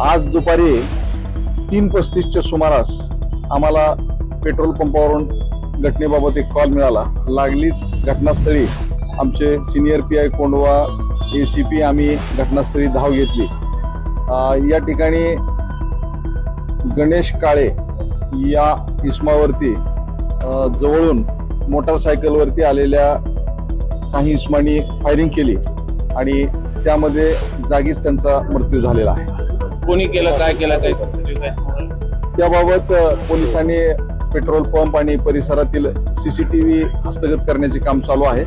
आज दुपारी 3:35च्या सुमारास आम्हाला पेट्रोल पंपावरून घटनेबाबत एक कॉल मिळाला। लागलीच घटनास्थळी आमचे सिनियर पीआय कोंडवा एसीपी आम्ही घटनास्थळी धाव घेतली। या ठिकाणी गणेश काळे या इसमावरती जवळून मोटरसायकलवरती आलेल्या काही इसमांनी फायरिंग केली आणि त्यामध्ये जागीच त्यांचा मृत्यू झालेला आहे। कोणी केलं, काय केलं, काय त्याबाबत पोलिसांनी पेट्रोल पंप आणि परिसरातील सीसीटीव्ही हस्तगत करण्याचे काम चालू आहे।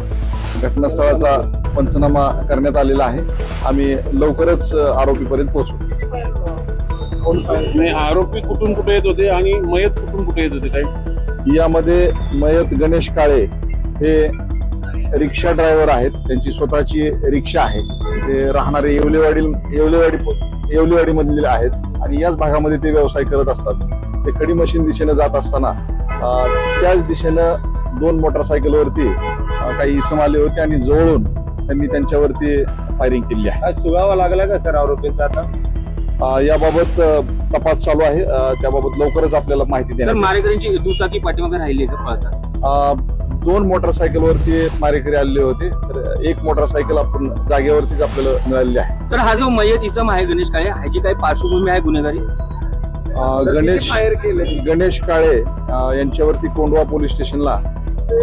घटनास्थळाचा पंचनामा करण्यात आलेला आहे। आम्ही लवकरच आरोपीपर्यंत पोहोचू। आरोपी कुठून कुठे येत होते आणि मयत कुठून कुठे येत होते? काय यामध्ये मयत गणेश काळे हे रिक्षा ड्रायव्हर आहेत। त्यांची स्वतःची रिक्षा आहे। ते राहणारे येवलेवाडी मधले आहेत आणि याच भागामध्ये ते व्यवसाय करत असतात। ते खडी मशीन दिशेने जात असताना त्याच दिशेनं 2 मोटरसायकलवरती काही इसम आले होते आणि जवळून त्यांनी त्यांच्यावरती फायरिंग केली आहे। सुगावा लागला का सर आरोपींचा? आता याबाबत तपास चालू आहे। त्याबाबत लवकरच आपल्याला माहिती देणार। मारेकऱ्यांची दुचाकी पाठीमागे राहिली का? 2 मोटरसायकलवरती मारेकरी आलेले होते, तर एक मोटरसायकल आपण जागेवरतीच आपल्याला मिळालेली आहे। तर हा जो मयत इसम आहे गणेश काळे, ह्याची काही पार्श्वभूमी आहे गुन्हेगारी? गणेश काळे यांच्यावरती कोंडवा पोलीस स्टेशनला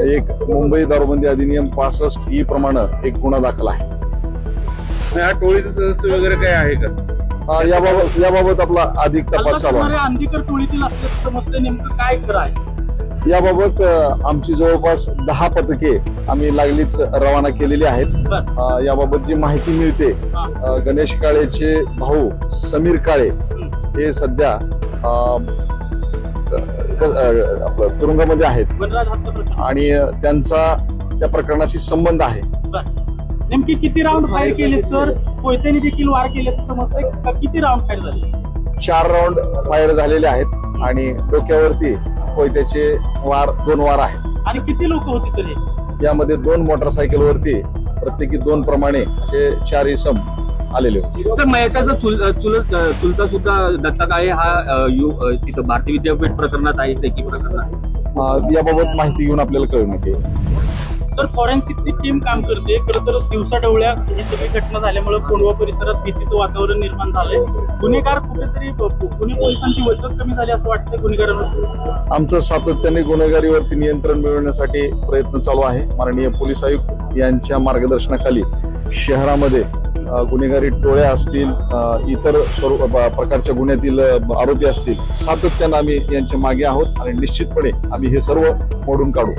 एक मुंबई दारूबंदी अधिनियम 65E प्रमाणे एक गुन्हा दाखल आहे। या टोळीचे सदस्य वगैरे काय आहे का? याबाबत आपला अधिक तपास चालू आहे। अंधीकर टोळीतील असल्याचं समजते, नेमकं काय खरं आहे? याबाबत आमची जवळपास 10 पथके आम्ही लागलीच रवाना केलेली आहेत। याबाबत जी माहिती मिळते, गणेश काळेचे भाऊ समीर काळे हे सध्या आपलं तुरुंगामध्ये आहेत आणि त्यांचा त्या प्रकरणाशी संबंध आहे। नेमकी किती राऊंड फायर केले सर? कोयत्याने देखील वार केल्याचं समजतंय। किती राऊंड फायर झाले? 4 राऊंड फायर झालेले आहेत आणि डोक्यावरती कोयत्याचे 2 वार आहेत। आणि किती लोक होते सर? यामध्ये 2 मोटरसायकलवरती प्रत्येकी 2 प्रमाणे असे 4 इसम आलेले होते। सर, मयताचा चुलता सुद्धा दत्ता काळे हा तिथं भारतीय विद्यापीठ प्रकरणात आहे, टेकी प्रकरणात। याबाबत माहिती घेऊन आपल्याला कळवण्यात येईल। तर फॉरेन्सिकची टीम काम करते। खरं तर दिवसाढवळ्या ही सगळी घटना झाल्यामुळे कोंडवा परिसरात भीतीचं वातावरण निर्माण झालंय। गुन्हेगार कुठेतरी पुणे पोलिसांची वचक कमी झाली असं वाटतंय गुन्हेगारांवर? आमचं सातत्याने गुन्हेगारीवरती नियंत्रण मिळवण्यासाठी प्रयत्न चालू आहे। माननीय पोलीस आयुक्त यांच्या मार्गदर्शनाखाली शहरामध्ये गुन्हेगारी टोळ्या असतील, इतर प्रकारच्या गुन्ह्यातील आरोपी असतील, सातत्याने आम्ही यांच्या मागे आहोत आणि निश्चितपणे आम्ही हे सर्व मोडून काढू।